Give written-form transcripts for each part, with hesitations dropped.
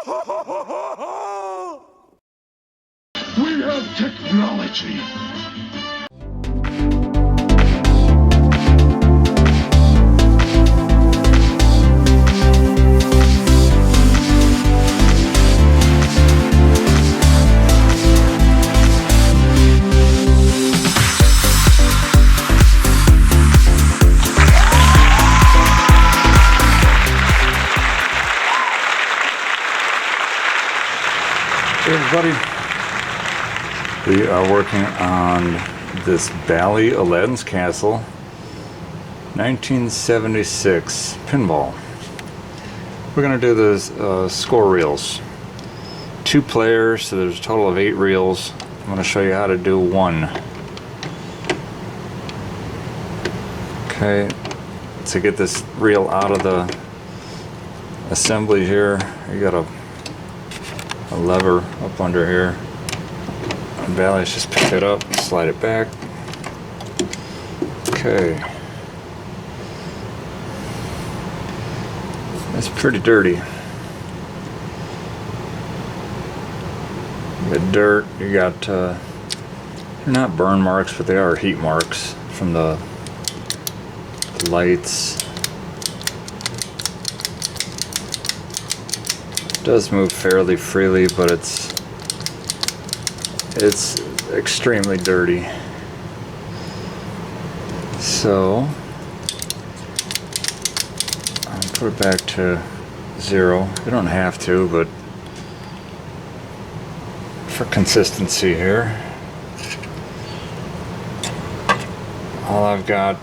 We have technology. Hey everybody, we are working on this Bally Aladdin's Castle 1976 pinball. We're going to do the score reels. 2 players, so there's a total of 8 reels. I'm going to show you how to do one. Okay, to get this reel out of the assembly here, you got a lever up under here. And Bally's just pick it up, slide it back. Okay. It's pretty dirty. You got dirt, you got, they're not burn marks, but they are heat marks from the lights. It does move fairly freely, but it's extremely dirty. So I'll put it back to 0. You don't have to, but for consistency here, all I've got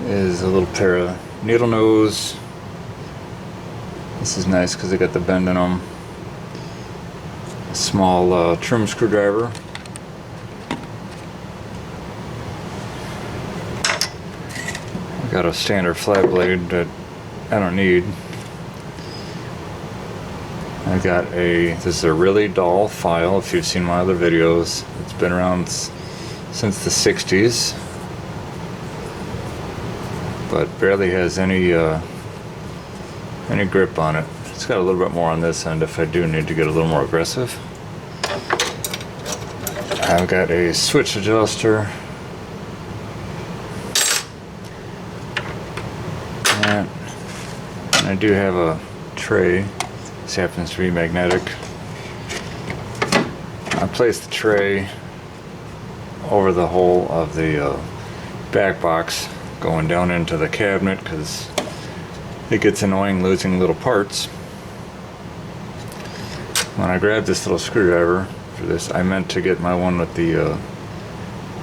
is a little pair of needle nose. This is nice because they got the bend in them. A small trim screwdriver. I've got a standard flat blade that I don't need. I got this is a really dull file. If you've seen my other videos, it's been around since the 60s, but barely has any grip on it. It's got a little bit more on this end if I do need to get a little more aggressive. I've got a switch adjuster. And I do have a tray. This happens to be magnetic. I placed the tray over the hole of the back box going down into the cabinet because it gets annoying losing little parts. When I grabbed this little screwdriver for this, I meant to get my one with the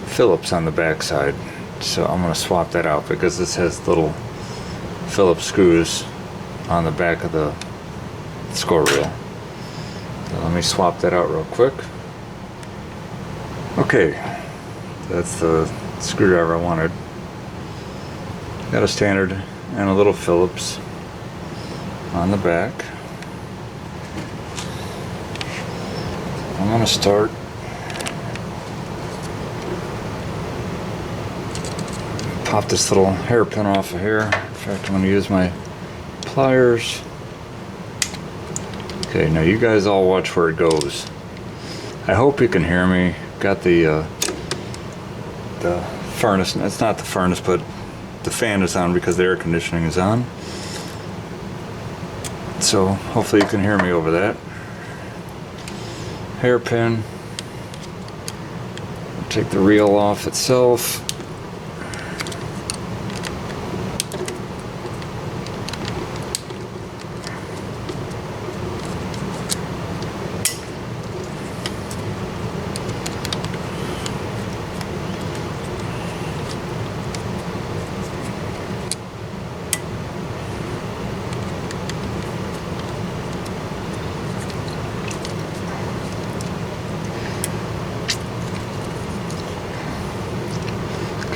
Phillips on the back side. So I'm going to swap that out because this has little Phillips screws on the back of the score reel. So let me swap that out real quick. Okay, that's the screwdriver I wanted. Got a standard and a little Phillips on the back. I'm going to start pop this little hairpin off of here. In fact, I'm going to use my pliers. Okay, now you guys all watch where it goes. I hope you can hear me. Got the furnace. It's not the furnace, but the fan is on because the air conditioning is on. So hopefully you can hear me over that. Hairpin. Take the reel off itself.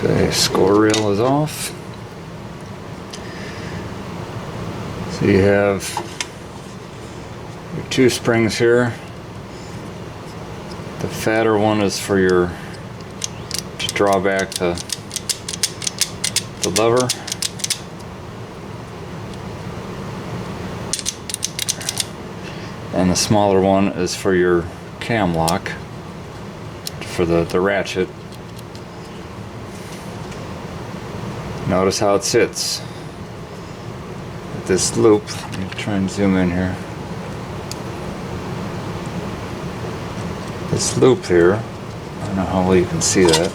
Okay, score reel is off. So you have your 2 springs here. The fatter one is for your to draw back the lever. And the smaller one is for your cam lock, for the ratchet. Notice how it sits. This loop, let me try and zoom in here. This loop here, I don't know how well you can see that.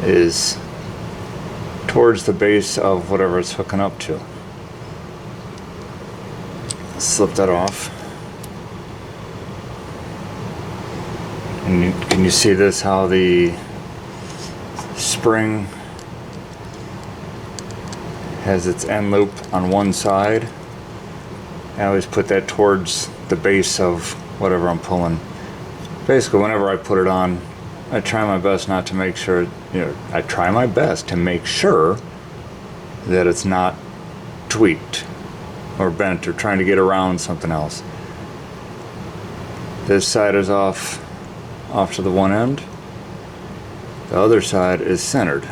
Is towards the base of whatever it's hooking up to. Slip that off. And can you see this, how the spring has its end loop on one side? I always put that towards the base of whatever I'm pulling. Basically, whenever I put it on, I try my best not to make sure, I try my best to make sure that it's not tweaked or bent or trying to get around something else. This side is off to the one end. The other side is centered.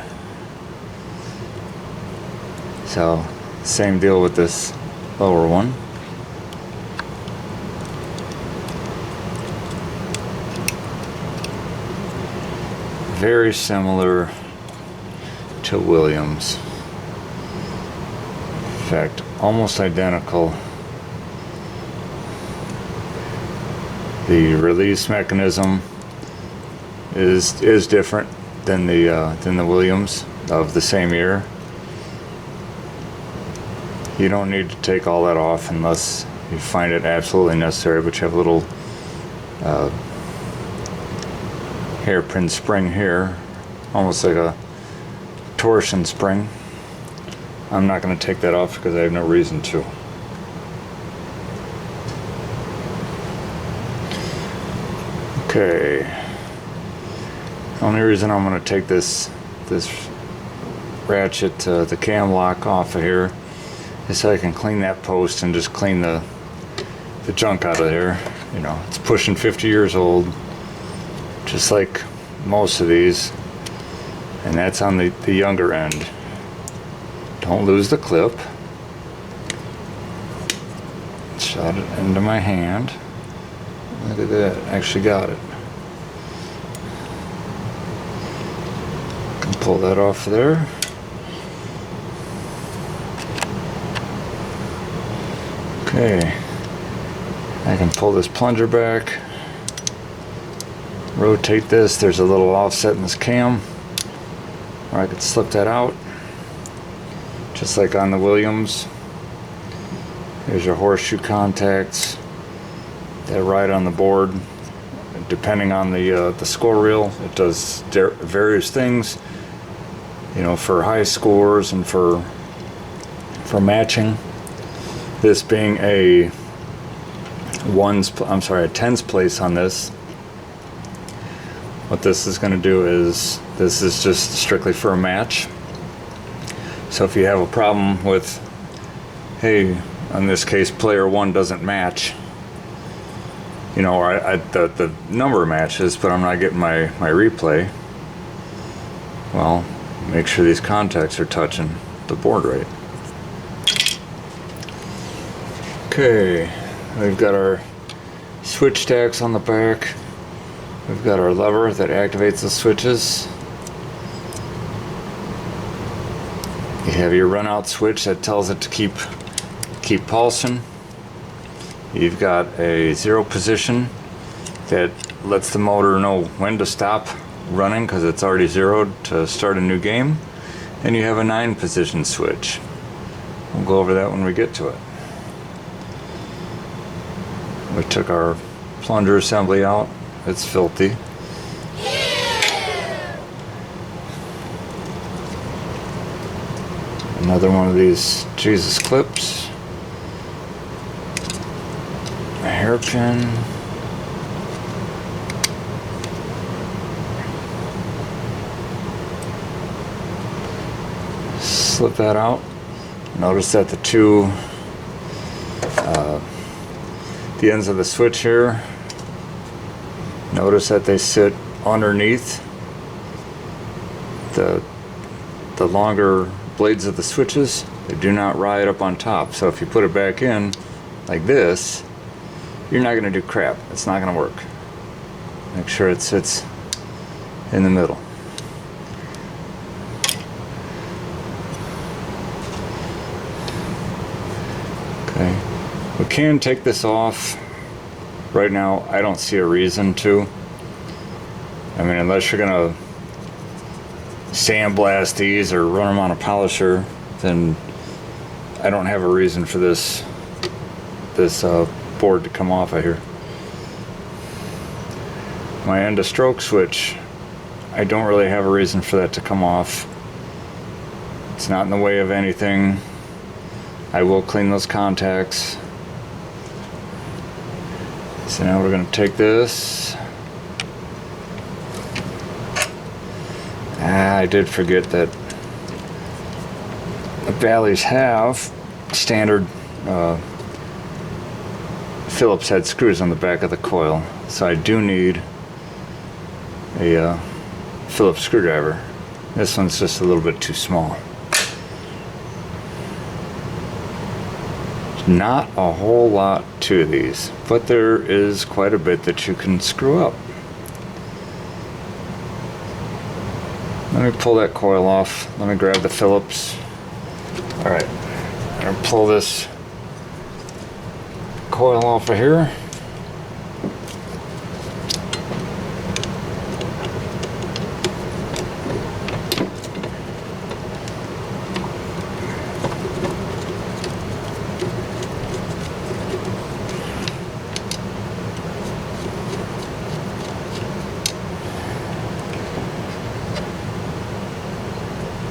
So, same deal with this lower one. Very similar to Williams. In fact, almost identical. The release mechanism is different than the Williams of the same year. You don't need to take all that off unless you find it absolutely necessary, but you have a little hairpin spring here, almost like a torsion spring. I'm not going to take that off because I have no reason to. Okay. The only reason I'm going to take this ratchet, the cam lock off of here, is so I can clean that post and just clean the junk out of there. It's pushing 50 years old, just like most of these, and that's on the younger end. Don't lose the clip. Shot it into my hand. Look at that, actually got it. Can pull that off there. Okay, I can pull this plunger back, rotate this. There's a little offset in this cam where I could slip that out, just like on the Williams. There's your horseshoe contacts that ride on the board. Depending on the score reel, it does various things. For high scores and for matching. This being a tens place on this. What this is going to do is, this is just strictly for a match. So if you have a problem with, hey, in this case player one doesn't match, or the number of matches, but I'm not getting my replay, well, make sure these contacts are touching the board right. Okay, we've got our switch stacks on the back. We've got our lever that activates the switches. You have your run out switch that tells it to keep pulsing. You've got a 0 position that lets the motor know when to stop running because it's already zeroed to start a new game. And you have a 9 position switch. We'll go over that when we get to it. We took our plunger assembly out. It's filthy. Another one of these Jesus clips. A hairpin. Slip that out. Notice that the ends of the switch here, notice that they sit underneath the longer blades of the switches. They do not ride up on top. So if you put it back in like this, you're not going to do crap. It's not going to work. Make sure it sits in the middle. Okay. We can take this off. Right now, I don't see a reason to. I mean, unless you're going to sandblast these or run them on a polisher, then I don't have a reason for this board to come off of here. My end of stroke switch, I don't really have a reason for that to come off. It's not in the way of anything. I will clean those contacts. So now we're going to take this. I did forget that the Ballys have standard Phillips head screws on the back of the coil, so I do need a Phillips screwdriver. This one's just a little bit too small. Not a whole lot to these, but there is quite a bit that you can screw up. Let me pull that coil off. Let me grab the Phillips. Alright, I'm going to pull this coil off of here.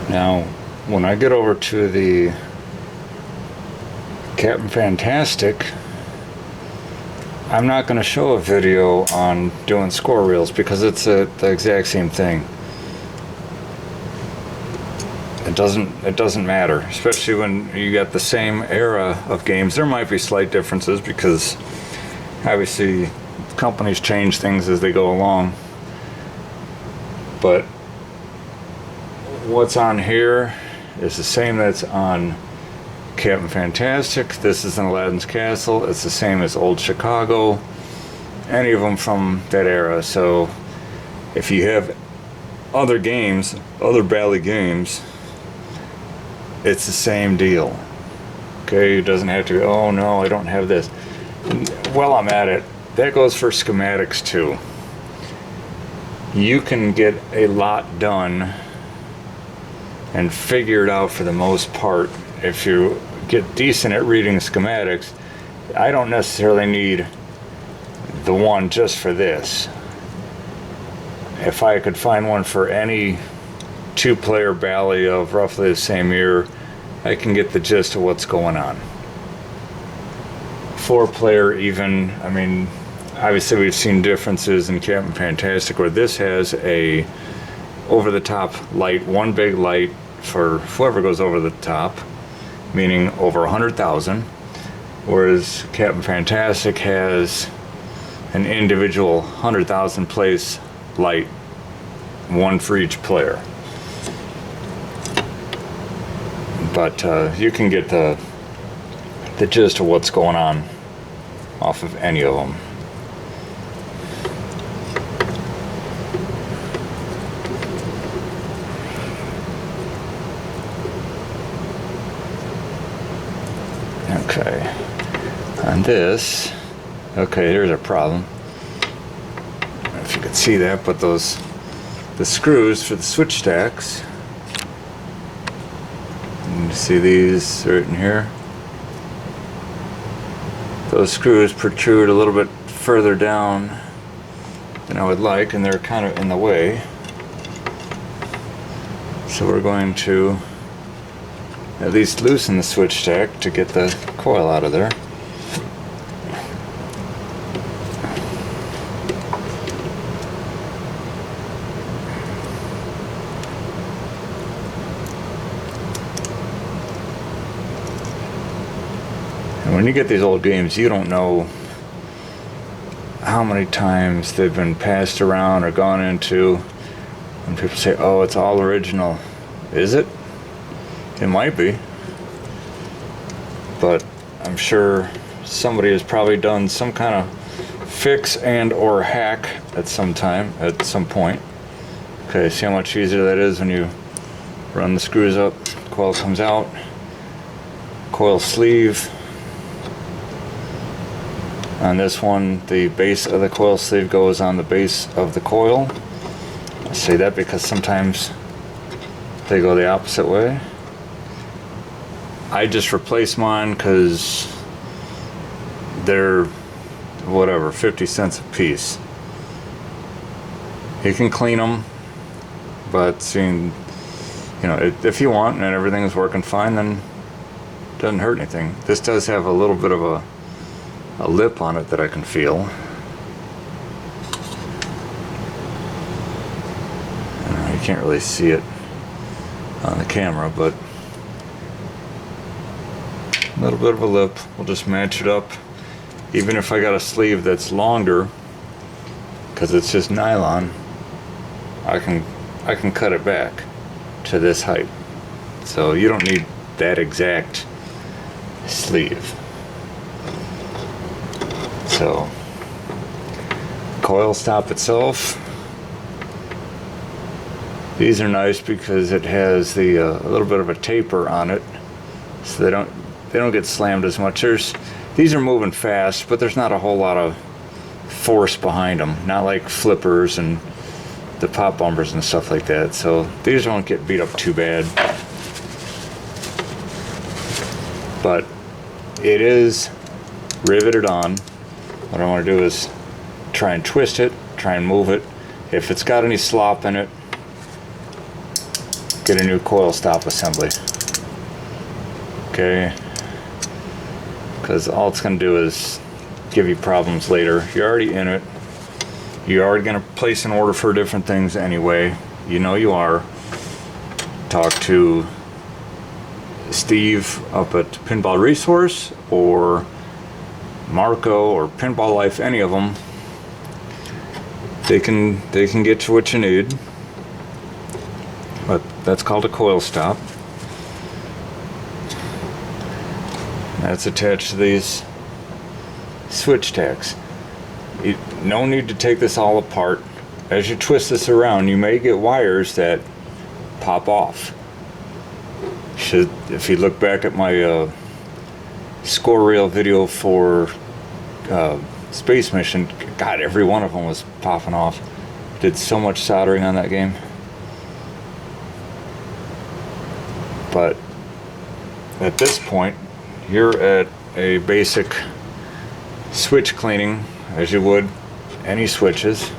Now, when I get over to the Captain Fantastic, I'm not going to show a video on doing score reels because it's the exact same thing. It doesn't matter, especially when you got the same era of games. There might be slight differences because obviously companies change things as they go along, but what's on here is the same that's on Captain Fantastic. This is in Aladdin's Castle. It's the same as Old Chicago, any of them from that era. So if you have other games, other Bally games, it's the same deal. Okay, it doesn't have to be, oh no, I don't have this. Well, I'm at it. That goes for schematics too. You can get a lot done and figure it out for the most part if you get decent at reading schematics. I don't necessarily need the one just for this. If I could find one for any two-player Bally of roughly the same year, I can get the gist of what's going on. Four-player even, I mean, obviously we've seen differences in Captain Fantastic where this has a over-the-top light, one big light for whoever goes over the top, meaning over 100,000, whereas Captain Fantastic has an individual 100,000 place light, one for each player. But you can get the gist of what's going on off of any of them. Okay, on this, okay, here's a problem. I don't know if you could see that, but the screws for the switch stacks, you see these right in here, those screws protrude a little bit further down than I would like, and they're kind of in the way. So we're going to at least loosen the switch stack to get the coil out of there. And when you get these old games, you don't know how many times they've been passed around or gone into, and people say, oh, it's all original. Is it? It might be. but I'm sure somebody has probably done some kind of fix and or hack at some point. Okay, see how much easier that is when you run the screws up, coil comes out, coil sleeve. On this one, the base of the coil sleeve goes on the base of the coil. I say that because sometimes they go the opposite way. I just replace mine because they're whatever, 50 cents a piece. You can clean them, but seeing, you know, if you want and everything is working fine, then it doesn't hurt anything. This does have a little bit of a lip on it that I can feel. You can't really see it on the camera, but a little bit of a lip. We'll just match it up. Even if I got a sleeve that's longer, because it's just nylon, I can cut it back to this height. So you don't need that exact sleeve. So, coil stop itself. These are nice because it has the a little bit of a taper on it, so they don't get slammed as much. These are moving fast, but there's not a whole lot of force behind them. Not like flippers and the pop bumpers and stuff like that. So these won't get beat up too bad. But it is riveted on. What I want to do is try and twist it, try and move it. If it's got any slop in it, get a new coil stop assembly. Okay? Because all it's going to do is give you problems later. You're already in it. You're already going to place an order for different things anyway. You know you are. Talk to Steve up at Pinball Resource or Marco or Pinball Life, any of them. They can get you what you need. But that's called a coil stop. That's attached to these switch tacks. No need to take this all apart. As you twist this around, you may get wires that pop off. If you look back at my score reel video for Space Mission, God, every one of them was popping off. Did so much soldering on that game. But at this point, you're at a basic switch cleaning, as you would any switches.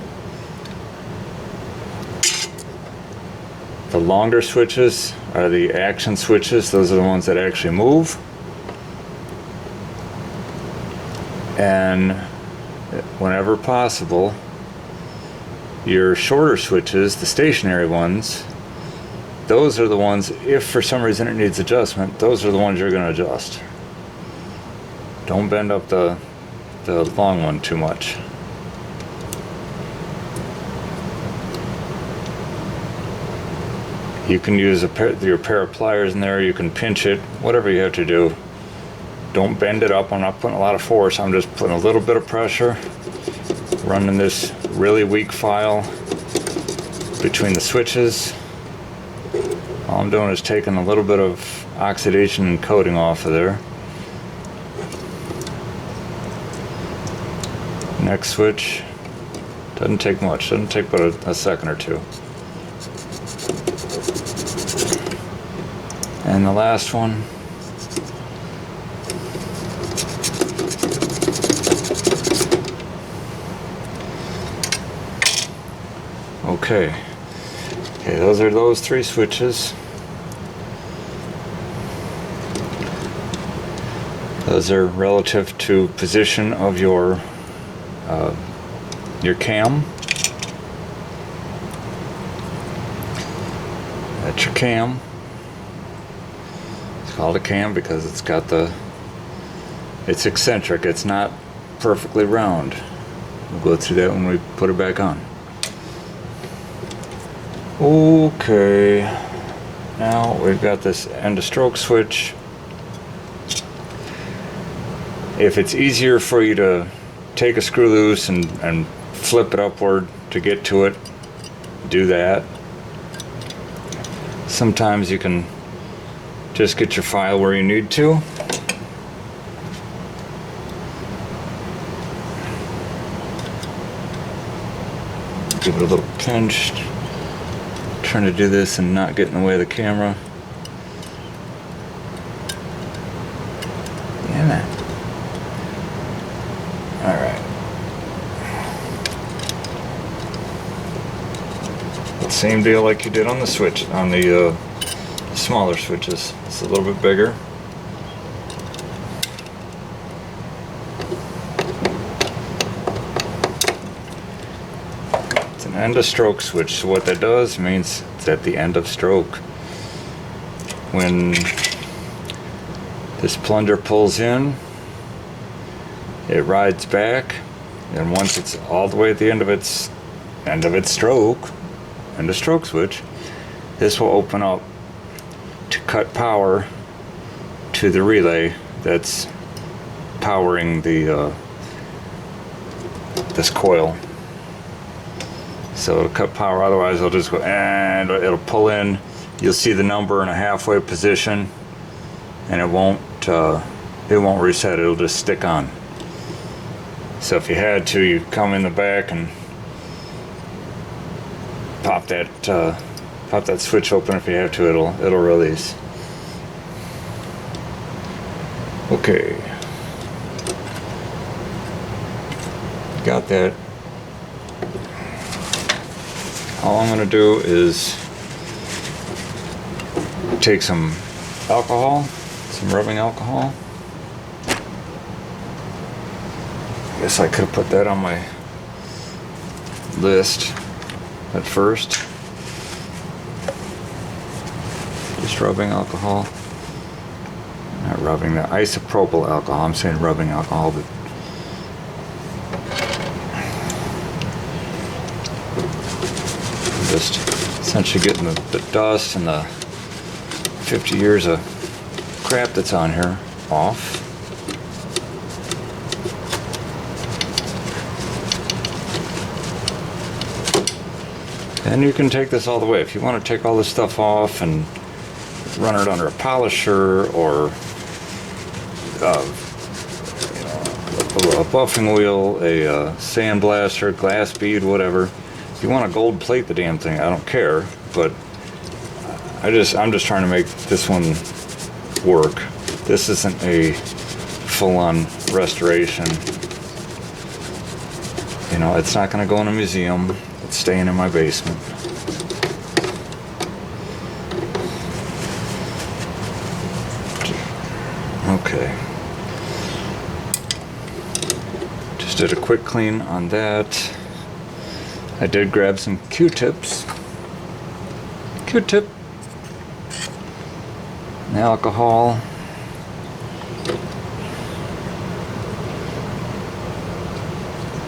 The longer switches are the action switches. Those are the ones that actually move. And whenever possible, your shorter switches, the stationary ones, those are the ones, if for some reason it needs adjustment, those are the ones you're going to adjust. Don't bend up the long one too much. You can use your pair of pliers in there, you can pinch it, whatever you have to do. Don't bend it up. I'm not putting a lot of force, I'm just putting a little bit of pressure, running this really weak file between the switches. All I'm doing is taking a little bit of oxidation and coating off of there. Next switch, doesn't take much, doesn't take but a second or two. And the last one, okay, those are those three switches. Those are relative to position of your cam. That's your cam. It's called a cam because it's eccentric. It's not perfectly round. We'll go through that when we put it back on. Okay, now we've got this end of stroke switch. If it's easier for you to take a screw loose and flip it upward to get to it, do that. Sometimes you can just get your file where you need to. Give it a little pinch. Trying to do this and not get in the way of the camera. Yeah. Alright. Same deal like you did on the switch, on the smaller switches. It's a little bit bigger. It's an end of stroke switch, so what that does means it's at the end of stroke. When this plunger pulls in, it rides back, and once it's all the way at the end of its stroke, and the stroke switch, this will open up to cut power to the relay that's powering the this coil. So it'll cut power, otherwise it'll just go and it'll pull in. You'll see the number in a halfway position, and it won't reset. It'll just stick on. So if you had to, you come in the back and pop that switch open. If you have to, it'll release. Okay, got that. All I'm gonna do is take some alcohol, some rubbing alcohol. I guess I could have put that on my list at first. Just rubbing alcohol. Not rubbing, the isopropyl alcohol. I'm saying rubbing alcohol, but just essentially getting the dust and the 50 years of crap that's on here off. And you can take this all the way. If you want to take all this stuff off and run it under a polisher or a buffing wheel, a sandblaster, glass bead, whatever. If you want to gold plate the damn thing, I don't care. But I'm just trying to make this one work. This isn't a full-on restoration. You know, it's not going to go in a museum. It's staying in my basement. Okay. Just did a quick clean on that. I did grab some Q-tips. Q-tip. And alcohol.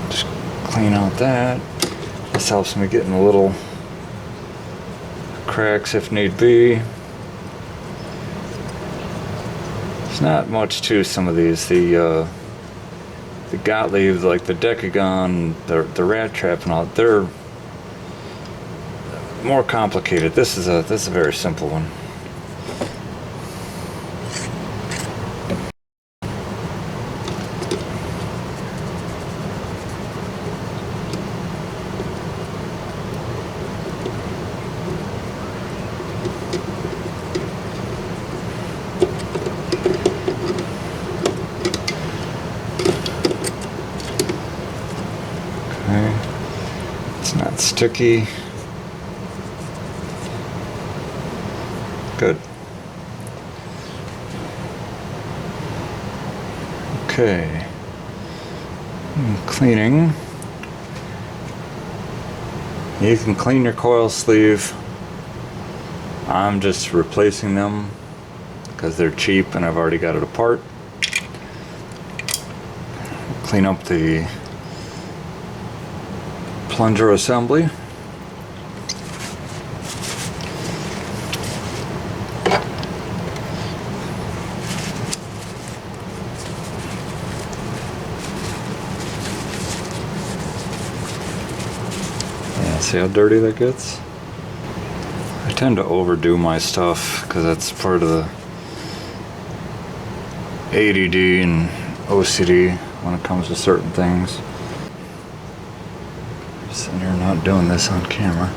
Just clean out that. This helps me get in a little cracks if need be. There's not much to some of these. The Gottlieb, like the Decagon, the Rat Trap, and all, they're more complicated. This is a very simple one. It's not sticky. Good. Okay. Cleaning. You can clean your coil sleeve. I'm just replacing them because they're cheap and I've already got it apart. Clean up the plunger assembly. See how dirty that gets? I tend to overdo my stuff because that's part of the ADD and OCD when it comes to certain things. Sitting here not doing this on camera.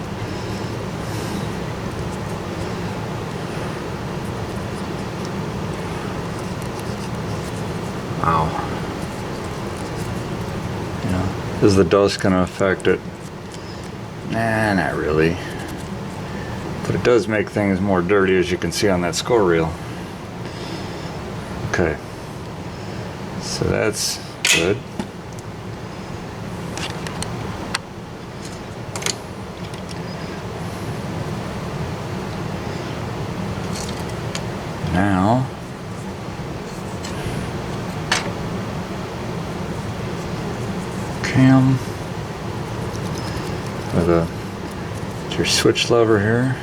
Wow. You know, is the dust gonna affect it? Nah, not really. But it does make things more dirty, as you can see on that score reel. Okay. So that's good. Now, cam with your switch lever here.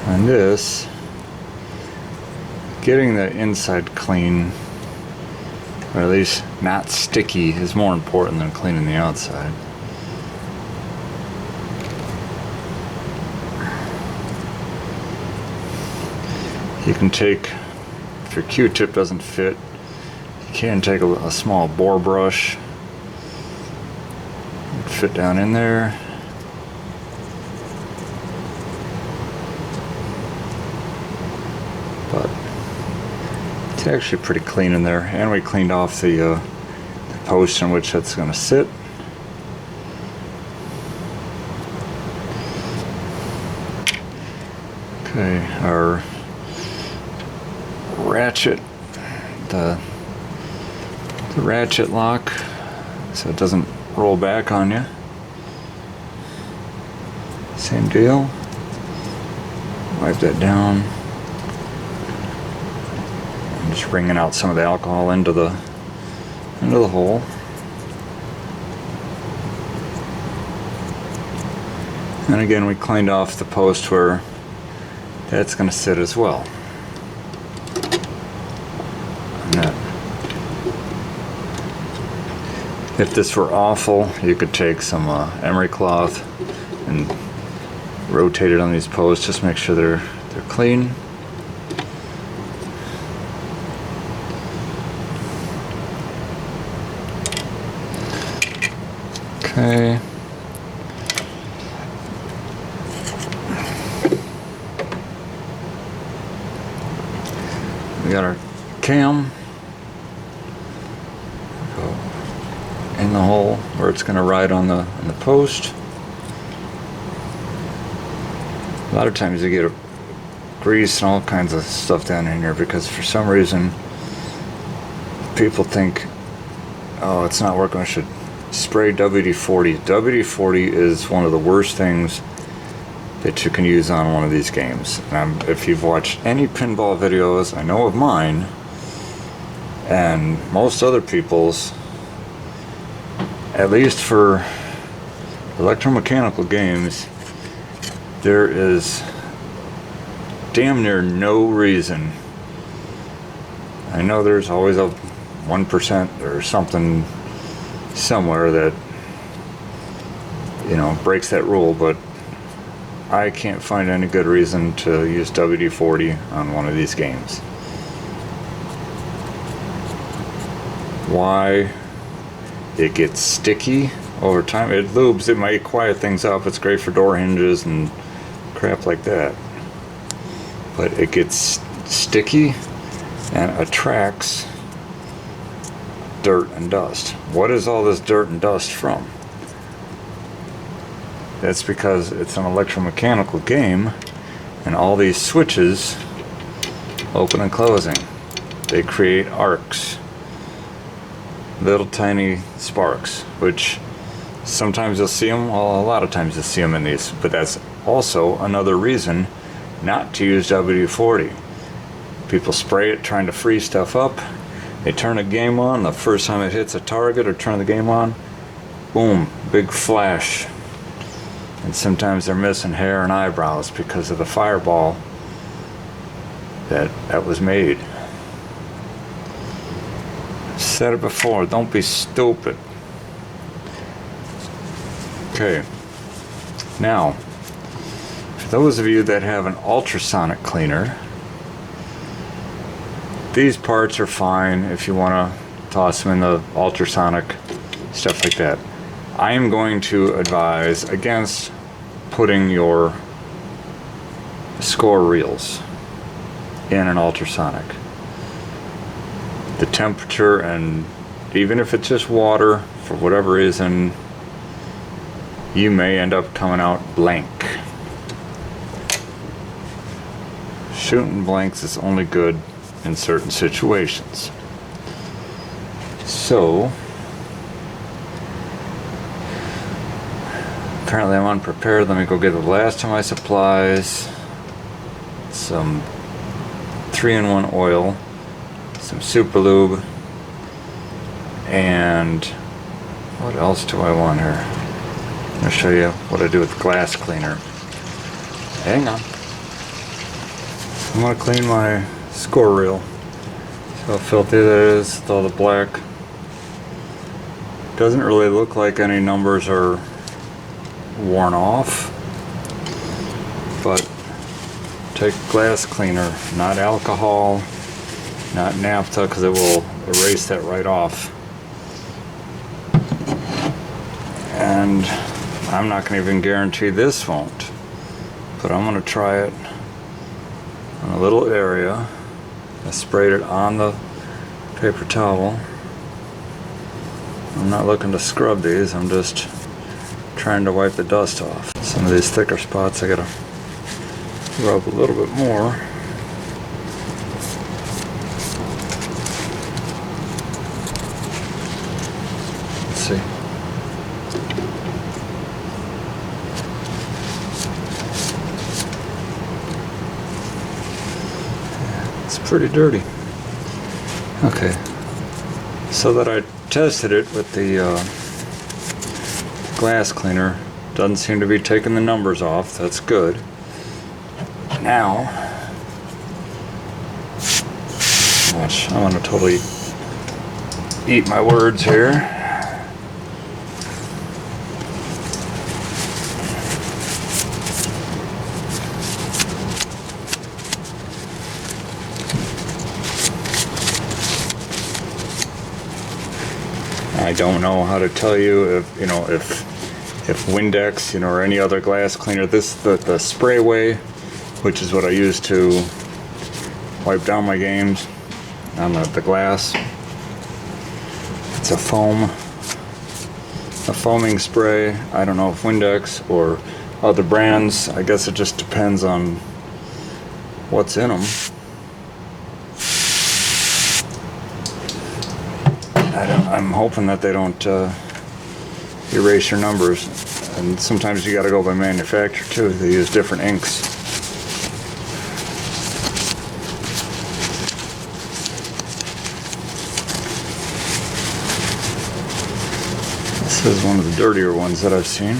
And this, getting the inside clean, or at least not sticky, is more important than cleaning the outside. You can take, if your Q-tip doesn't fit, you can take a small bore brush, fit down in there. But it's actually pretty clean in there, and we cleaned off the post in which that's going to sit. Okay, our ratchet, the ratchet lock, so it doesn't roll back on you. Same deal. Wipe that down. I'm just wringing out some of the alcohol into the hole. And again, we cleaned off the post where that's going to sit as well. If this were awful, you could take some emery cloth and rotate it on these posts. Just make sure they're clean. Okay. We got our cam. In the hole where it's going to ride on the post. A lot of times you get grease and all kinds of stuff down in here because for some reason people think, oh, it's not working, I should spray WD-40. WD-40 is one of the worst things that you can use on one of these games. If you've watched any pinball videos, I know of mine and most other people's, at least for electromechanical games, there is damn near no reason. I know there's always a 1% or something somewhere that, you know, breaks that rule, but I can't find any good reason to use WD-40 on one of these games. Why? It gets sticky over time. It lubes, it might quiet things up. It's great for door hinges and crap like that. But it gets sticky and attracts dirt and dust. What is all this dirt and dust from? That's because it's an electromechanical game and all these switches open and closing. They create arcs. Little tiny sparks, which sometimes you'll see them, well, a lot of times you'll see them in these, but that's also another reason not to use WD-40. People spray it trying to freeze stuff up, they turn a game on, the first time it hits a target or turn the game on, boom, big flash. And sometimes they're missing hair and eyebrows because of the fireball that was made. Said it before, don't be stupid. Okay. Now, for those of you that have an ultrasonic cleaner, these parts are fine if you want to toss them in the ultrasonic, stuff like that. I am going to advise against putting your score reels in an ultrasonic. The temperature, and even if it's just water, for whatever reason, you may end up coming out blank. Shooting blanks is only good in certain situations. So, apparently I'm unprepared. Let me go get the last of my supplies. Some 3-in-1 oil, some super lube, and what else do I want here? I'm going to show you what I do with glass cleaner. Hang on. I'm going to clean my score reel. See how filthy that is with all the black. Doesn't really look like any numbers are worn off, but take glass cleaner, not alcohol, not naphtha, because it will erase that right off. And I'm not going to even guarantee this won't, but I'm going to try it on a little area. I sprayed it on the paper towel. I'm not looking to scrub these, I'm just trying to wipe the dust off. Some of these thicker spots I gotta rub a little bit more. Let's see. It's pretty dirty. Okay. So that I tested it with the glass cleaner. Doesn't seem to be taking the numbers off. That's good. Now, watch, I'm gonna totally eat my words here. I don't know how to tell you if if Windex, or any other glass cleaner, the spray way, which is what I use to wipe down my games on the glass. It's a foaming spray. I don't know if Windex or other brands. I guess it just depends on what's in them. I'm hoping that they don't erase your numbers, and sometimes you got to go by manufacturer too. They use different inks. This is one of the dirtier ones that I've seen.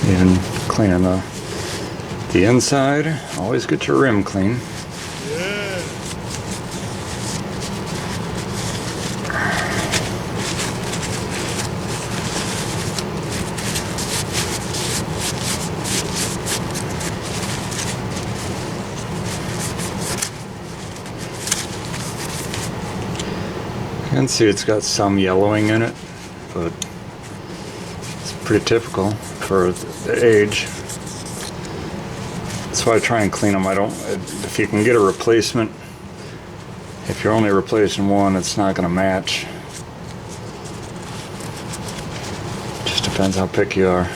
Even cleaning the inside. Always get your rim clean. You can see it's got some yellowing in it, but it's pretty typical for the age. That's why I try and clean them. If you can get a replacement, if you're only replacing one, it's not going to match. depends how picky you are.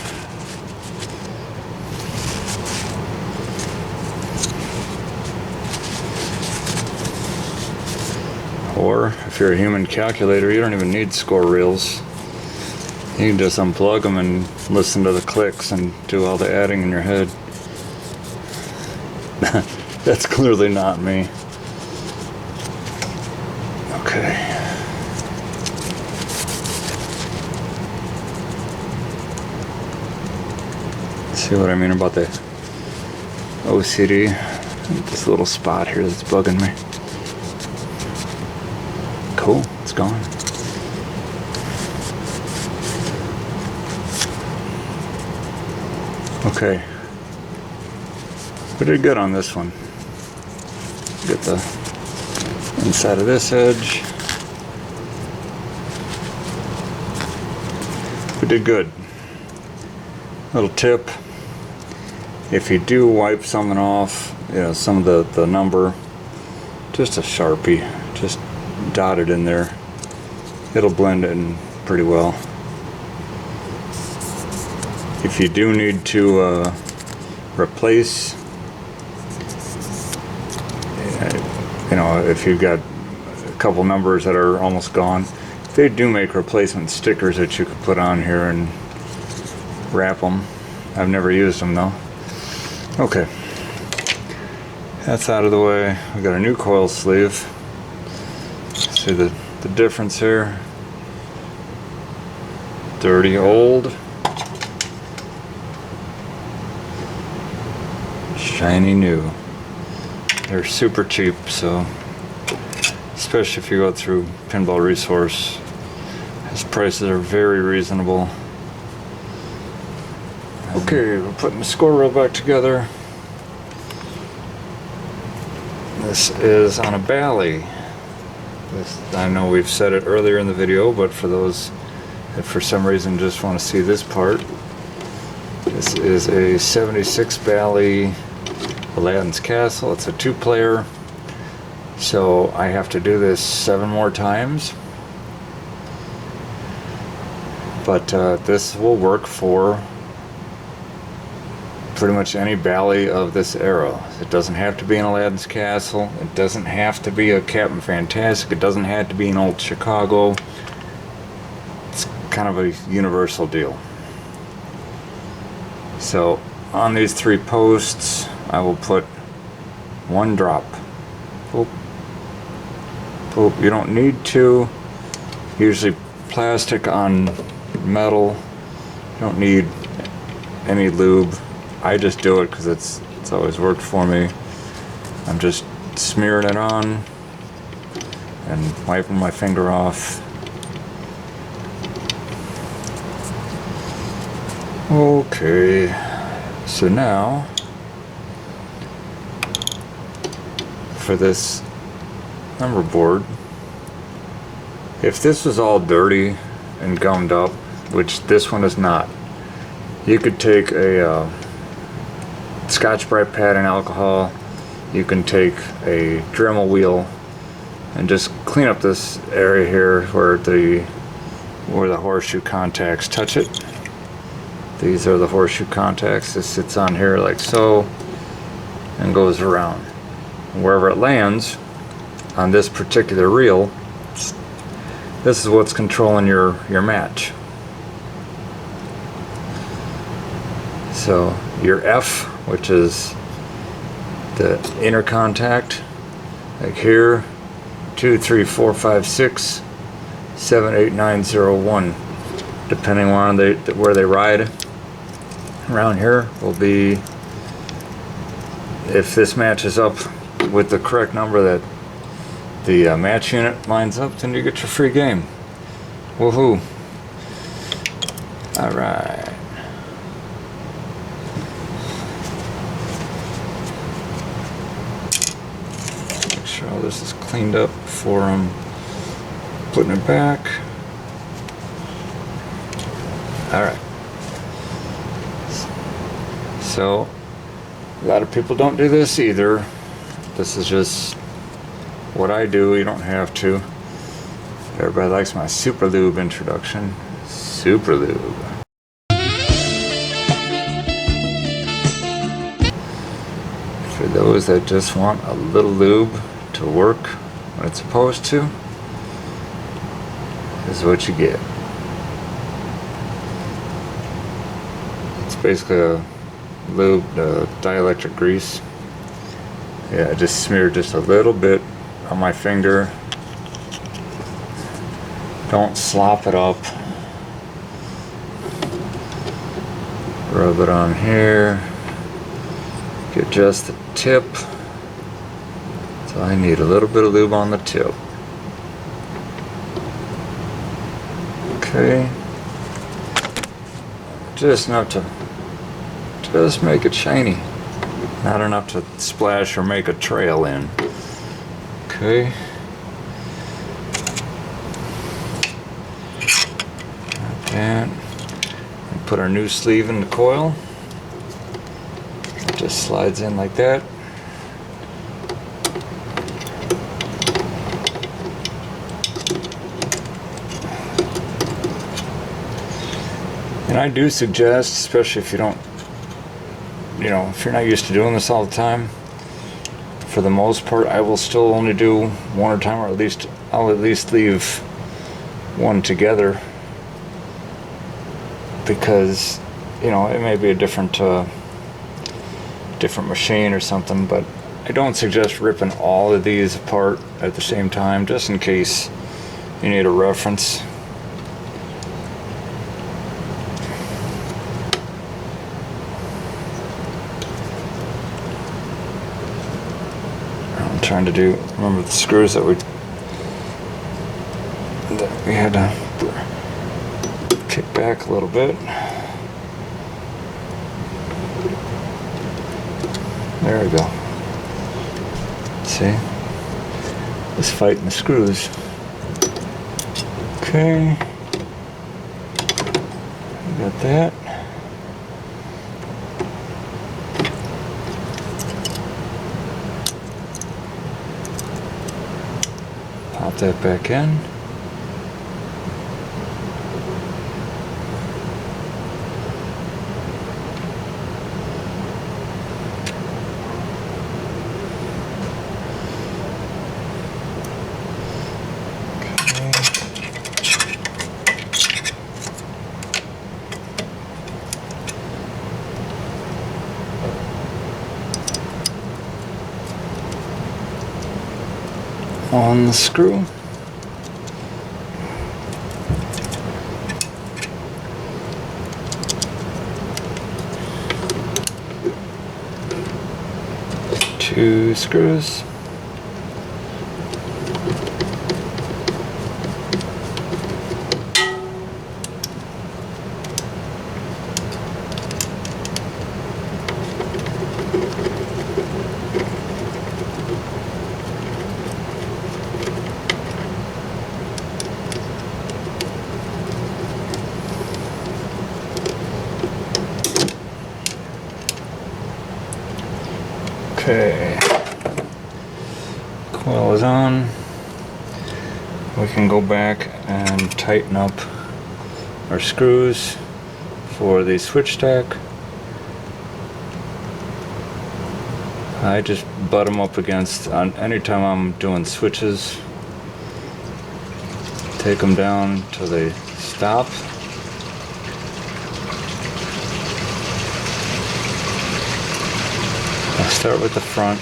Or if you're a human calculator, you don't even need score reels. You can just unplug them and listen to the clicks and do all the adding in your head. That's clearly not me. Okay. See what I mean about the OCD? This little spot here that's bugging me. Cool, it's gone. Okay. We did good on this one. Get the inside of this edge. We did good. Little tip. If you do wipe something off, some of the number, just a Sharpie, just dot it in there. It'll blend in pretty well. If you do need to replace, if you've got a couple numbers that are almost gone, they do make replacement stickers that you could put on here and wrap them. I've never used them though. Okay, that's out of the way. We got a new coil sleeve. See the difference here? Dirty old, shiny new. They're super cheap, so especially if you go through Pinball Resource, his prices are very reasonable. Okay, we're putting the score reel back together. This is on a Bally. I know we've said it earlier in the video, but for those that for some reason just want to see this part, this is a 76 Bally Aladdin's Castle. It's a 2-player, so I have to do this 7 more times. But this will work for pretty much any Bally of this era. It doesn't have to be an Aladdin's Castle. It doesn't have to be a Captain Fantastic. It doesn't have to be an old Chicago. It's kind of a universal deal. So on these 3 posts, I will put 1 drop. Boop. Boop. You don't need to. Usually plastic on metal. You don't need any lube. I just do it because it's always worked for me. I'm just smearing it on and wiping my finger off. Okay, so now for this number board, if this was all dirty and gummed up, which this one is not, you could take a Scotch-Brite pad and alcohol. You can take a Dremel wheel and just clean up this area here where the horseshoe contacts touch it. These are the horseshoe contacts. This sits on here like so and goes around. Wherever it lands on this particular reel, this is what's controlling your match. So your F, which is the inner contact, like here, 2, 3, 4, 5, 6, 7, 8, 9, 0, 1, depending on where they ride. Around here will be, if this matches up with the correct number that the match unit lines up, then you get your free game. Woohoo! All right. Make sure all this is cleaned up before I'm putting it back. All right. So, a lot of people don't do this either. This is just what I do. You don't have to. Everybody likes my Super Lube introduction. Super Lube. those that just want a little lube to work when it's supposed to, this is what you get. It's basically a lube, dielectric grease. Yeah, I just smeared just a little bit on my finger. Don't slop it up. Rub it on here. Get just the tip. So I need a little bit of lube on the tip. Okay. Just enough to just make it shiny. Not enough to splash or make a trail in. Okay. Like that. And put our new sleeve in the coil. It just slides in like that. And I do suggest, especially if you don't, if you're not used to doing this all the time, for the most part, I will still only do one at a time, or I'll at least leave one together, because, it may be a different machine or something, but I don't suggest ripping all of these apart at the same time, just in case you need a reference. Trying to remember the screws that we had to kick back a little bit. There we go. See? Just fighting the screws. Okay. Got that. Pop that back in. On the screw. Two screws. Okay, coil is on. We can go back and tighten up our screws for the switch stack. I just butt them up against, anytime I'm doing switches, take them down till they stop. I start with the front,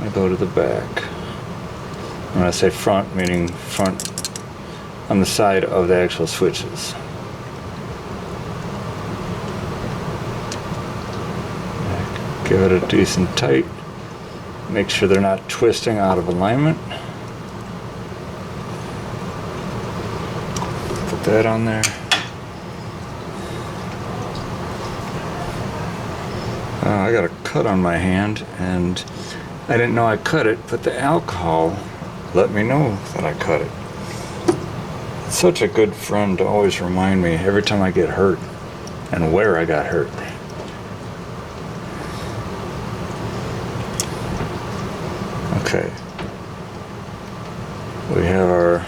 I go to the back. When I say front, meaning front on the side of the actual switches. Give it a decent tight. Make sure they're not twisting out of alignment. Put that on there. I got a cut on my hand, and I didn't know I cut it, but the alcohol let me know that I cut it. It's such a good friend to always remind me every time I get hurt and where I got hurt. Okay. We have our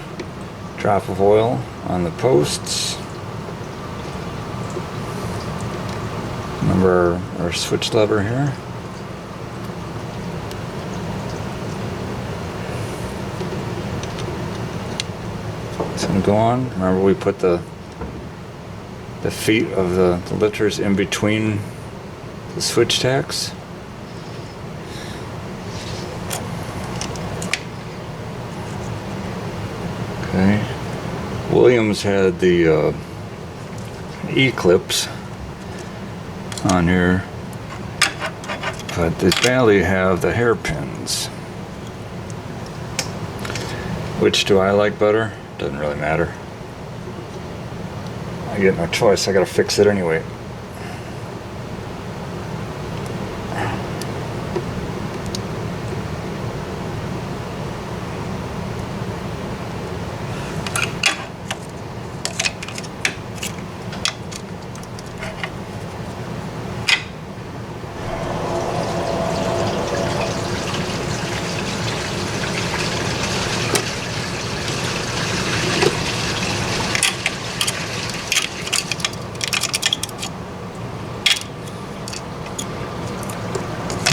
drop of oil on the posts. Remember our switch lever here. gonna go on. Remember we put the feet of the lifters in between the switch tacks. Okay. Williams had the E-clips on here, but the Bally have the hairpins. Which do I like better? Doesn't really matter. I get no choice, I gotta fix it anyway.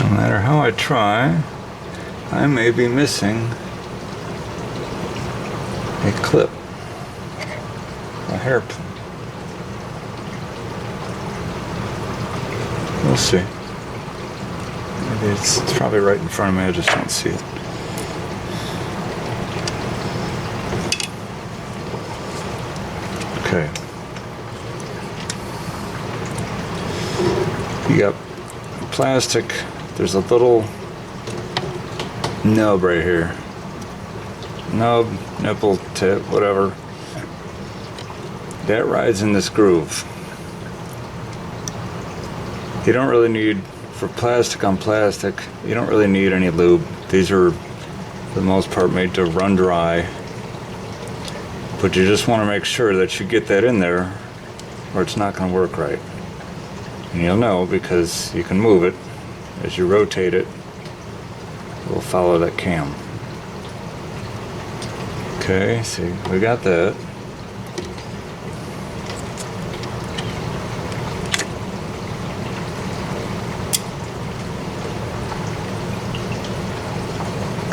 No matter how I try, I may be missing a clip, a hairpin. We'll see. Maybe it's probably right in front of me, I just don't see it. Okay. You got plastic. There's a little nub right here. Nub, nipple, tip, whatever. That rides in this groove. You don't really need, for plastic on plastic, you don't really need any lube. These are, for the most part, made to run dry. But you just want to make sure that you get that in there, or it's not going to work right. And you'll know because you can move it. As you rotate it, it will follow that cam. Okay, see, we got that.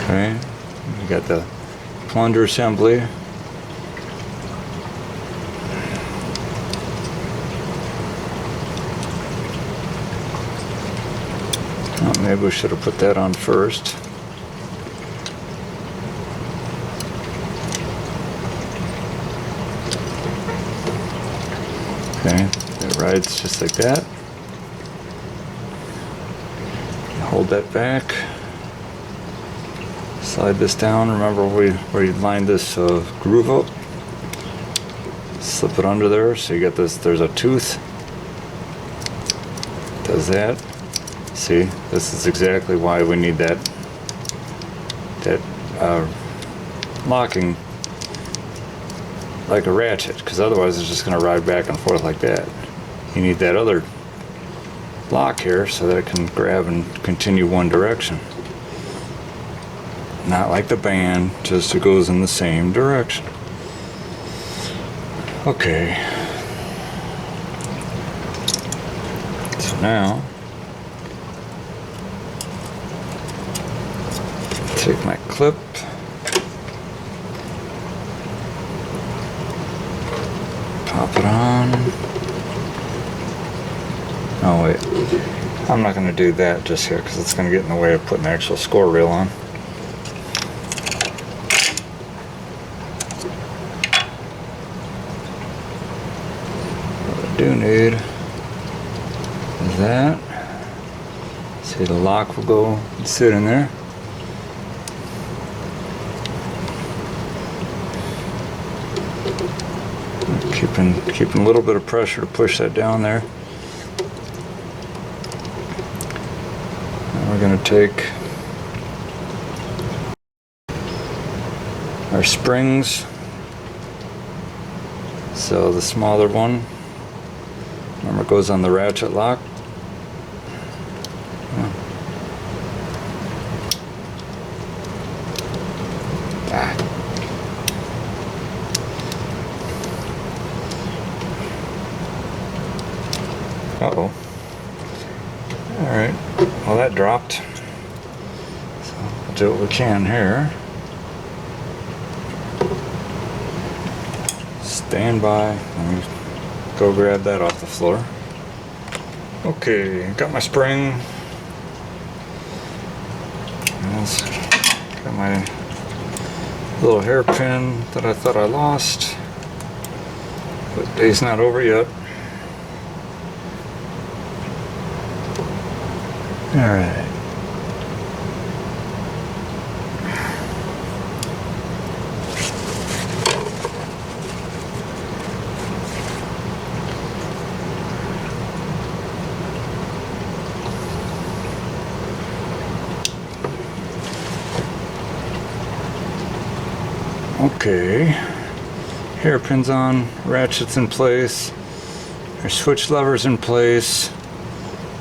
Okay, we got the plunger assembly. Maybe we should have put that on first. Okay, it rides just like that. Hold that back. Slide this down. Remember where you lined this groove up? Slip it under there so you get this. There's a tooth. Does that. See, this is exactly why we need that locking like a ratchet, because otherwise it's just going to ride back and forth like that. You need that other lock here so that it can grab and continue one direction. Not like the band, just it goes in the same direction. Okay. So now take my clip, pop it on. Oh wait, I'm not going to do that just yet because it's going to get in the way of putting the actual score reel on. What I do need is that. See, the lock will go and sit in there. Keeping a little bit of pressure to push that down there. And we're going to take our springs. So the smaller one, remember, goes on the ratchet lock. Uh-oh. Alright, well that dropped. So we'll do what we can here. Stand by. Let me go grab that off the floor. Okay, got my spring. Got my little hairpin that I thought I lost, but day's not over yet. All right. Okay, hairpins on, ratchets in place, our switch levers in place,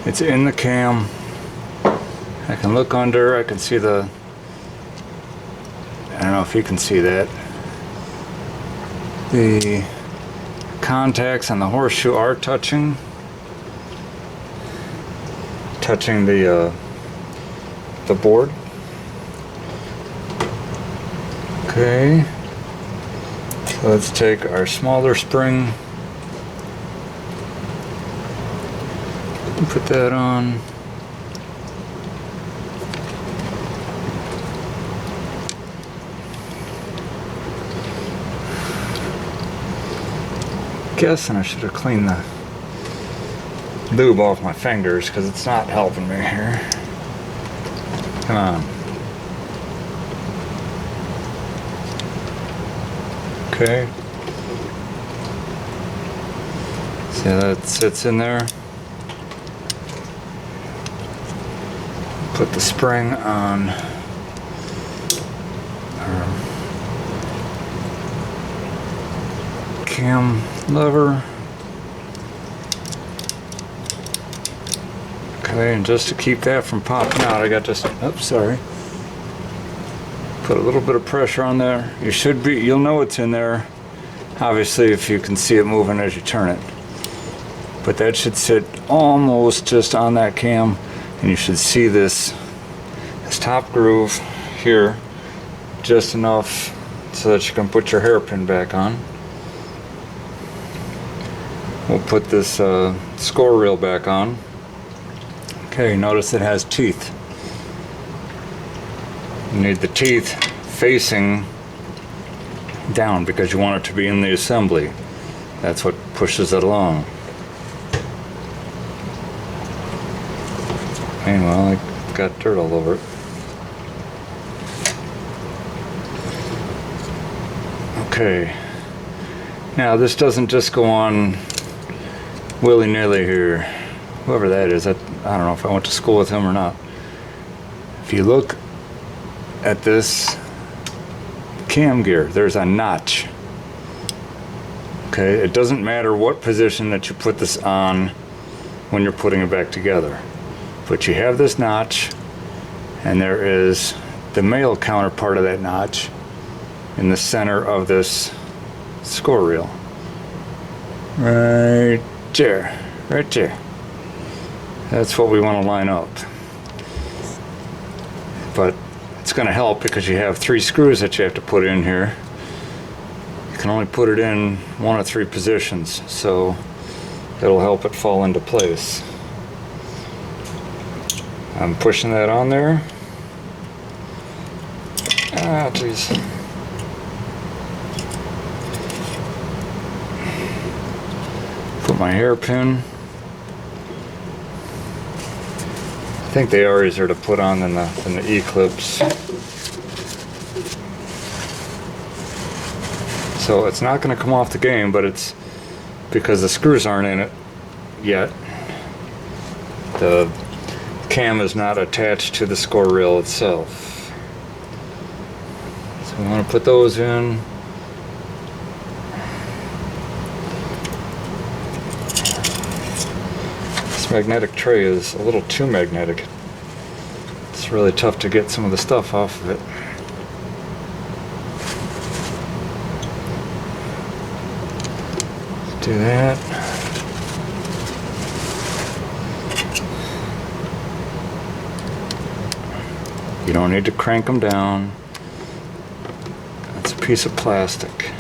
it's in the cam. I can look under, I can see the, I don't know if you can see that, the contacts on the horseshoe are touching the board. Okay, so let's take our smaller spring and put that on. Guessing I should have cleaned the lube off my fingers because it's not helping me here. Come on. Okay. See how that sits in there? Put the spring on our cam lever. Okay, and just to keep that from popping out, I got just, oops, sorry. Put a little bit of pressure on there. You'll know it's in there, obviously, if you can see it moving as you turn it. But that should sit almost just on that cam, and you should see this top groove here, just enough so that you can put your hairpin back on. We'll put this score reel back on. Okay, notice it has teeth. You need the teeth facing down because you want it to be in the assembly. That's what pushes it along. Meanwhile, I got dirt all over it. Okay. Now this doesn't just go on willy-nilly here. Whoever that is, I don't know if I went to school with him or not. If you look at this cam gear, there's a notch. Okay, it doesn't matter what position that you put this on when you're putting it back together, but you have this notch, and there is the male counterpart of that notch in the center of this score reel. Right there, right there. That's what we want to line up. But it's going to help because you have 3 screws that you have to put in here. You can only put it in 1 of 3 positions, so it'll help it fall into place. I'm pushing that on there. Ah, jeez. Put my hairpin. I think they are easier to put on than the E-clips. So it's not going to come off the game, but it's because the screws aren't in it yet. The cam is not attached to the score reel itself. So we want to put those in. This magnetic tray is a little too magnetic. It's really tough to get some of the stuff off of it. Let's do that. You don't need to crank them down. That's a piece of plastic.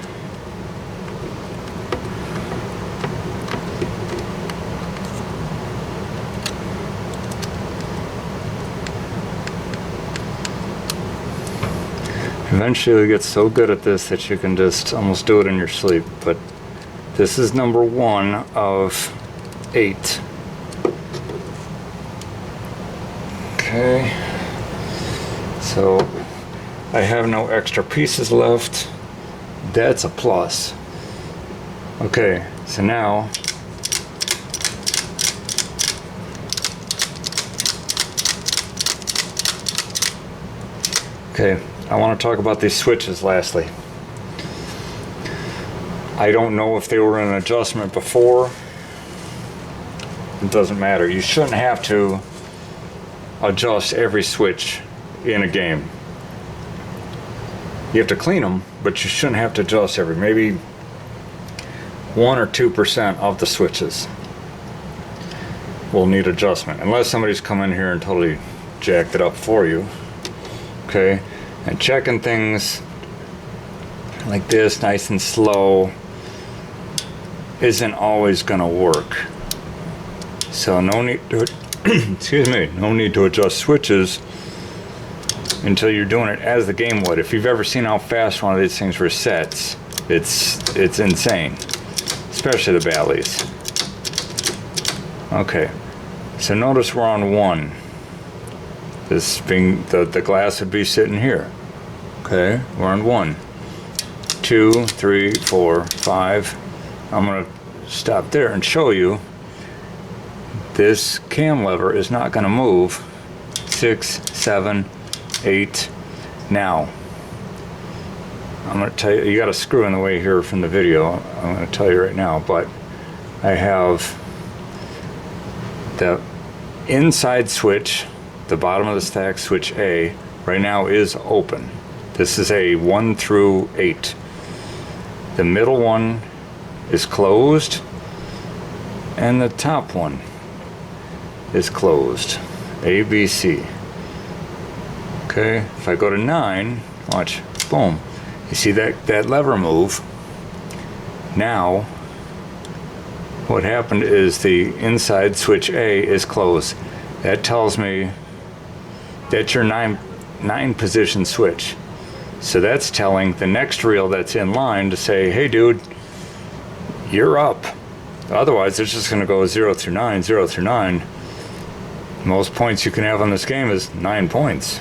Eventually you'll get so good at this that you can just almost do it in your sleep. But this is number 1 of 8. Okay. So I have no extra pieces left. That's a plus. Okay, so now I want to talk about these switches lastly. I don't know if they were in adjustment before. It doesn't matter. You shouldn't have to adjust every switch in a game. You have to clean them, but you shouldn't have to adjust maybe 1 or 2% of the switches will need adjustment, unless somebody's come in here and totally jacked it up for you. Okay, and checking things like this nice and slow isn't always gonna work. So no need to excuse me, no need to adjust switches until you're doing it as the game would. If you've ever seen how fast one of these things resets, it's insane, especially the Ballys. Okay, so notice we're on 1. This being the glass would be sitting here. Okay, we're on 1, 2, 3, 4, 5. I'm gonna stop there and show you this cam lever is not gonna move. 6, 7, 8. Now, I'm gonna tell you, you got a screw in the way here from the video. I'm gonna tell you right now, but I have the inside switch, the bottom of the stack, switch A, right now is open. This is a 1 through 8. The middle one is closed, and the top one is closed. A, B, C. Okay, if I go to 9, watch, boom. You see that lever move? Now, what happened is the inside switch A is closed. That tells me that's your 9 position switch. So that's telling the next reel that's in line to say, hey dude, you're up. Otherwise it's just gonna go 0 through 9, 0 through 9. Most points you can have on this game is 9 points.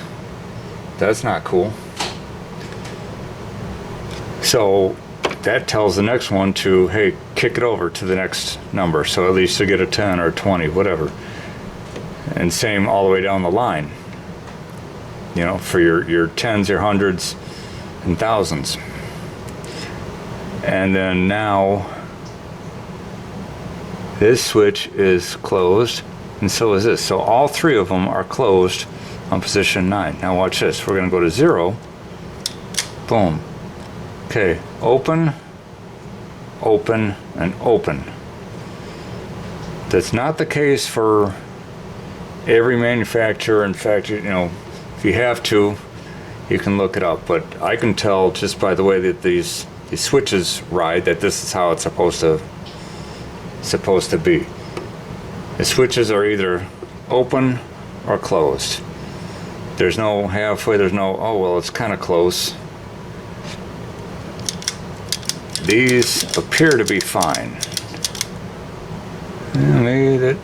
That's not cool. So that tells the next one to, hey, kick it over to the next number. So at least you get a 10 or a 20, whatever. And same all the way down the line. You know, for your tens, your hundreds, and thousands. And then now, this switch is closed, and so is this. So all 3 of them are closed on position 9. Now watch this. We're gonna go to 0. Boom. Okay, open, open, and open. That's not the case for every manufacturer. In fact, you know, if you have to, you can look it up. But I can tell just by the way that these switches ride that this is how it's supposed to be. The switches are either open or closed. There's no halfway. There's no, oh well, it's kind of close. These appear to be fine. Yeah, maybe that.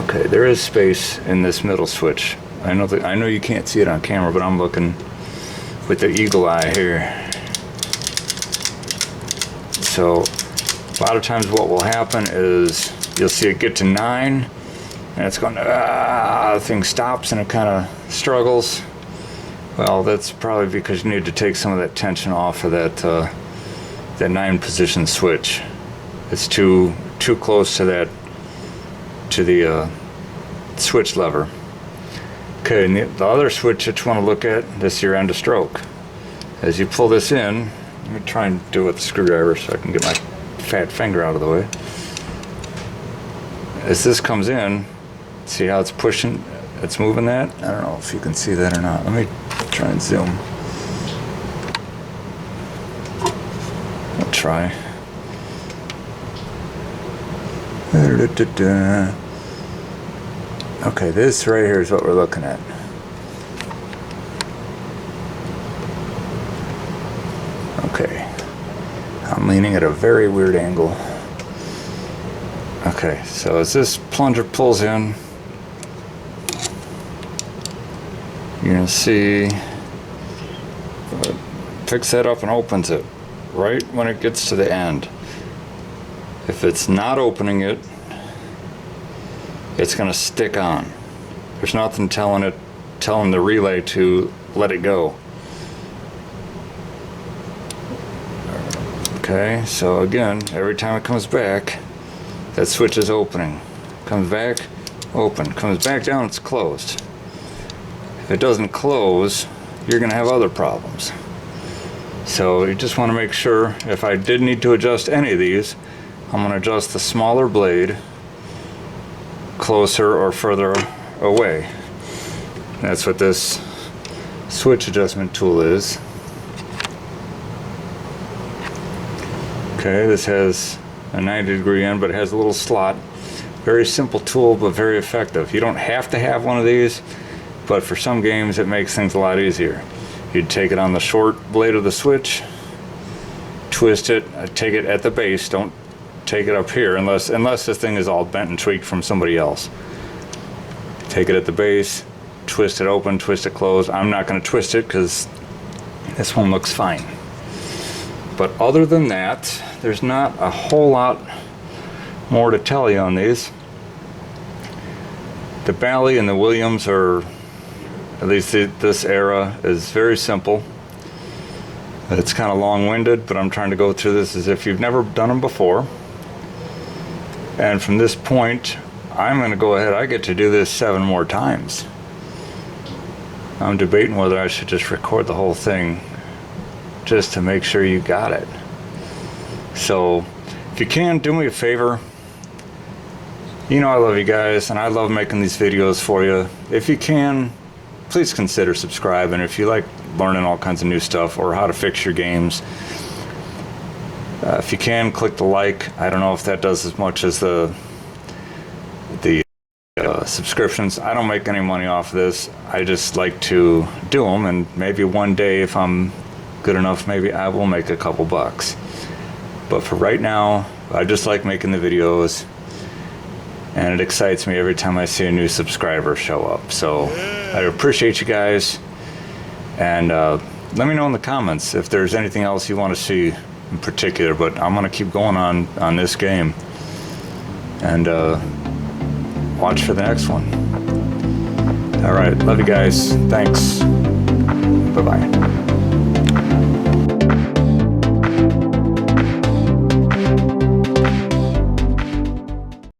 Okay, there is space in this middle switch. I know you can't see it on camera, but I'm looking with the eagle eye here. So a lot of times what will happen is you'll see it get to 9 and it's going the thing stops and it kind of struggles. Well, that's probably because you need to take some of that tension off of that 9 position switch. It's too close to that, to the switch lever. Okay, and the other switch that you want to look at, this is your end of stroke. As you pull this in, let me try and do it with the screwdriver so I can get my fat finger out of the way. As this comes in, see how it's pushing, it's moving that? I don't know if you can see that or not. Let me try and zoom. I'll try. Okay, this right here is what we're looking at. leaning at a very weird angle. Okay, so as this plunger pulls in, you're gonna see picks that up and opens it right when it gets to the end. If it's not opening it, it's gonna stick on. There's nothing telling the relay to let it go. Okay, so again, every time it comes back, that switch is opening. Comes back, open. Comes back down, it's closed. If it doesn't close, you're gonna have other problems. So you just wanna make sure, if I did need to adjust any of these, I'm gonna adjust the smaller blade closer or further away. That's what this switch adjustment tool is. Okay, this has a 90-degree end, but it has a little slot. Very simple tool, but very effective. You don't have to have one of these, but for some games it makes things a lot easier. You'd take it on the short blade of the switch, twist it, take it at the base, don't take it up here unless this thing is all bent and tweaked from somebody else. Take it at the base, twist it open, twist it closed. I'm not going to twist it because this one looks fine. But other than that, there's not a whole lot more to tell you on these. The Bally and the Williams are, at least this era, is very simple. It's kind of long-winded, but I'm trying to go through this as if you've never done them before. And from this point, I'm going to go ahead, I get to do this 7 more times. I'm debating whether I should just record the whole thing just to make sure you got it. So if you can, do me a favor. You know I love you guys and I love making these videos for you. If you can, please consider subscribing if you like learning all kinds of new stuff or how to fix your games. If you can, click the like. I don't know if that does as much as the subscriptions. I don't make any money off of this. I just like to do them, and maybe one day if I'm good enough, maybe I will make a couple bucks. But for right now, I just like making the videos, and it excites me every time I see a new subscriber show up. So I appreciate you guys, and let me know in the comments if there's anything else you want to see in particular. But I'm gonna keep going on this game, and watch for the next one. All right, love you guys. Thanks. Bye-bye.